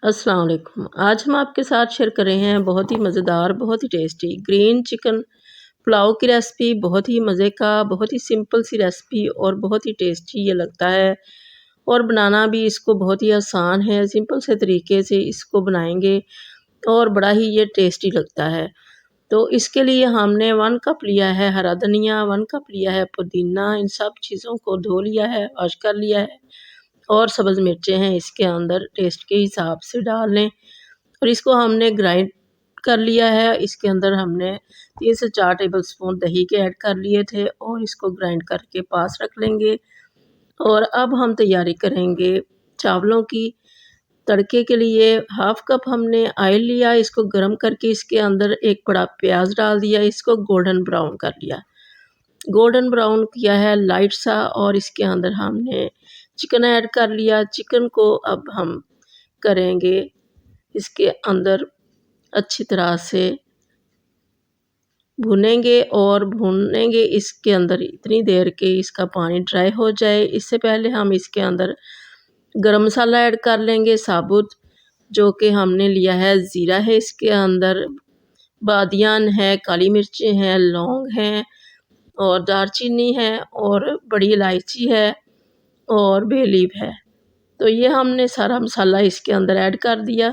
अस्सलाम वालेकुम। आज हम आपके साथ शेयर कर रहे हैं बहुत ही मज़ेदार, बहुत ही टेस्टी ग्रीन चिकन पुलाव की रेसिपी। बहुत ही मज़े का, बहुत ही सिंपल सी रेसिपी और बहुत ही टेस्टी ये लगता है और बनाना भी इसको बहुत ही आसान है। सिंपल से तरीके से इसको बनाएंगे और बड़ा ही ये टेस्टी लगता है। तो इसके लिए हमने 1 कप लिया है हरा धनिया, 1 कप लिया है पुदीना। इन सब चीज़ों को धो लिया है, वॉश कर लिया है और सब्ज़ मिर्चें हैं इसके अंदर टेस्ट के हिसाब से डाल लें और इसको हमने ग्राइंड कर लिया है। इसके अंदर हमने 3 से 4 टेबलस्पून दही के ऐड कर लिए थे और इसको ग्राइंड करके पास रख लेंगे। और अब हम तैयारी करेंगे चावलों की। तड़के के लिए हाफ़ कप हमने ऑयल लिया, इसको गर्म करके इसके अंदर एक बड़ा प्याज डाल दिया, इसको गोल्डन ब्राउन कर लिया। गोल्डन ब्राउन किया है लाइट सा और इसके अंदर हमने चिकन ऐड कर लिया। चिकन को अब हम करेंगे इसके अंदर अच्छी तरह से भुनेंगे और भूनेंगे इसके अंदर इतनी देर के इसका पानी ड्राई हो जाए। इससे पहले हम इसके अंदर गरम मसाला ऐड कर लेंगे साबुत, जो कि हमने लिया है ज़ीरा है इसके अंदर, बादियान है, काली मिर्चें हैं, लौंग हैं और दालचीनी है और बड़ी इलायची है और बे लीफ है। तो ये हमने सारा मसाला इसके अंदर ऐड कर दिया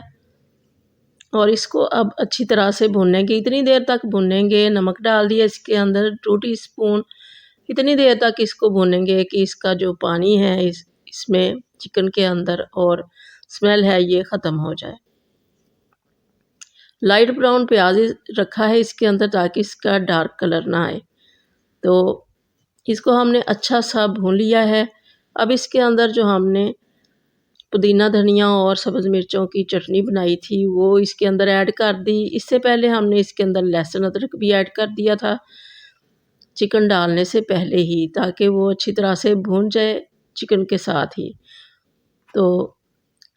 और इसको अब अच्छी तरह से भूनेंगे, इतनी देर तक भूनेंगे। नमक डाल दिया इसके अंदर 2 टीस्पून। इतनी देर तक इसको भूनेंगे कि इसका जो पानी है इसमें चिकन के अंदर और स्मेल है ये ख़त्म हो जाए। लाइट ब्राउन प्याज रखा है इसके अंदर ताकि इसका डार्क कलर ना आए। तो इसको हमने अच्छा सा भून लिया है। अब इसके अंदर जो हमने पुदीना धनिया और सब्ज़ मिर्चों की चटनी बनाई थी वो इसके अंदर ऐड कर दी। इससे पहले हमने इसके अंदर लहसुन अदरक भी ऐड कर दिया था चिकन डालने से पहले ही, ताकि वो अच्छी तरह से भून जाए चिकन के साथ ही। तो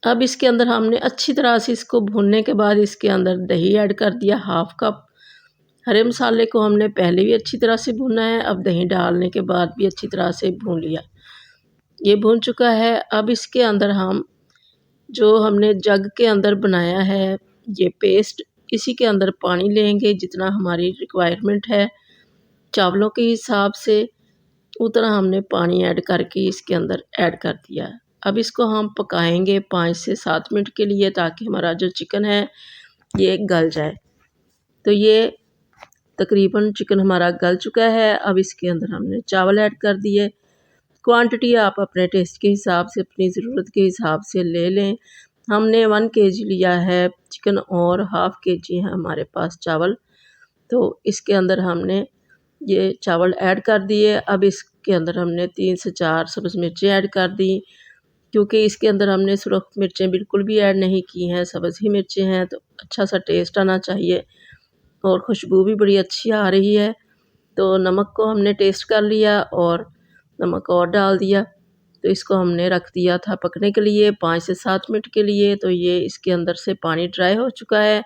अब इसके अंदर हमने अच्छी तरह से इसको भूनने के बाद इसके अंदर दही ऐड कर दिया हाफ़ कप। हरे मसाले को हमने पहले भी अच्छी तरह से भुना है, अब दही डालने के बाद भी अच्छी तरह से भून लिया। ये भून चुका है। अब इसके अंदर हम जो हमने जग के अंदर बनाया है ये पेस्ट, इसी के अंदर पानी लेंगे जितना हमारी रिक्वायरमेंट है चावलों के हिसाब से, उतना हमने पानी ऐड करके इसके अंदर ऐड कर दिया है। अब इसको हम पकाएंगे 5 से 7 मिनट के लिए ताकि हमारा जो चिकन है ये गल जाए। तो ये तकरीबन चिकन हमारा गल चुका है। अब इसके अंदर हमने चावल ऐड कर दिए। क्वांटिटी आप अपने टेस्ट के हिसाब से, अपनी ज़रूरत के हिसाब से ले लें। हमने 1 केजी लिया है चिकन और हाफ़ केजी है हमारे पास चावल। तो इसके अंदर हमने ये चावल ऐड कर दिए। अब इसके अंदर हमने 3 से 4 सब्ज़ मिर्चें ऐड कर दी, क्योंकि इसके अंदर हमने सुरख मिर्चें बिल्कुल भी ऐड नहीं की हैं, सब्ज़ ही मिर्चें हैं। तो अच्छा सा टेस्ट आना चाहिए और खुशबू भी बड़ी अच्छी आ रही है। तो नमक को हमने टेस्ट कर लिया और नमक और डाल दिया। तो इसको हमने रख दिया था पकने के लिए 5 से 7 मिनट के लिए। तो ये इसके अंदर से पानी ड्राई हो चुका है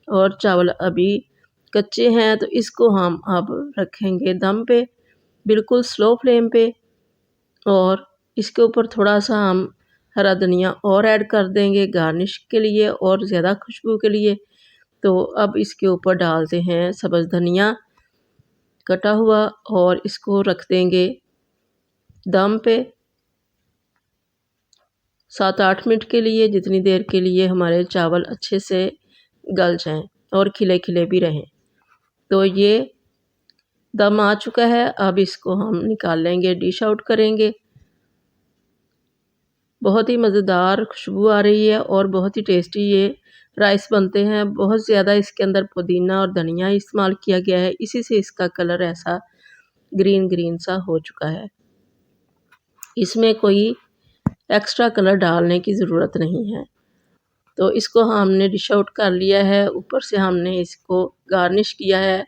और चावल अभी कच्चे हैं। तो इसको हम अब रखेंगे दम पे, बिल्कुल स्लो फ्लेम पे, और इसके ऊपर थोड़ा सा हम हरा धनिया और ऐड कर देंगे गार्निश के लिए और ज़्यादा खुशबू के लिए। तो अब इसके ऊपर डालते हैं सब्ज़ धनिया कटा हुआ और इसको रख देंगे दम पे 7-8 मिनट के लिए, जितनी देर के लिए हमारे चावल अच्छे से गल जाएं और खिले खिले भी रहें। तो ये दम आ चुका है। अब इसको हम निकाल लेंगे, डिश आउट करेंगे। बहुत ही मज़ेदार खुशबू आ रही है और बहुत ही टेस्टी ये राइस बनते हैं। बहुत ज़्यादा इसके अंदर पुदीना और धनिया इस्तेमाल किया गया है, इसी से इसका कलर ऐसा ग्रीन ग्रीन सा हो चुका है। इसमें कोई एक्स्ट्रा कलर डालने की ज़रूरत नहीं है। तो इसको हमने डिश आउट कर लिया है। ऊपर से हमने इसको गार्निश किया है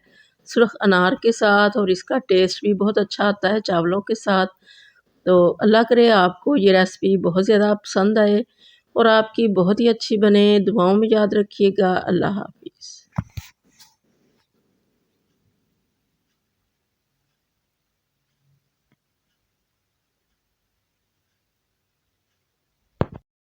सुरख अनार के साथ और इसका टेस्ट भी बहुत अच्छा आता है चावलों के साथ। तो अल्लाह करे आपको ये रेसिपी बहुत ज़्यादा पसंद आए और आपकी बहुत ही अच्छी बने। दुआओं में याद रखिएगा। अल्लाह हाफ़िज़।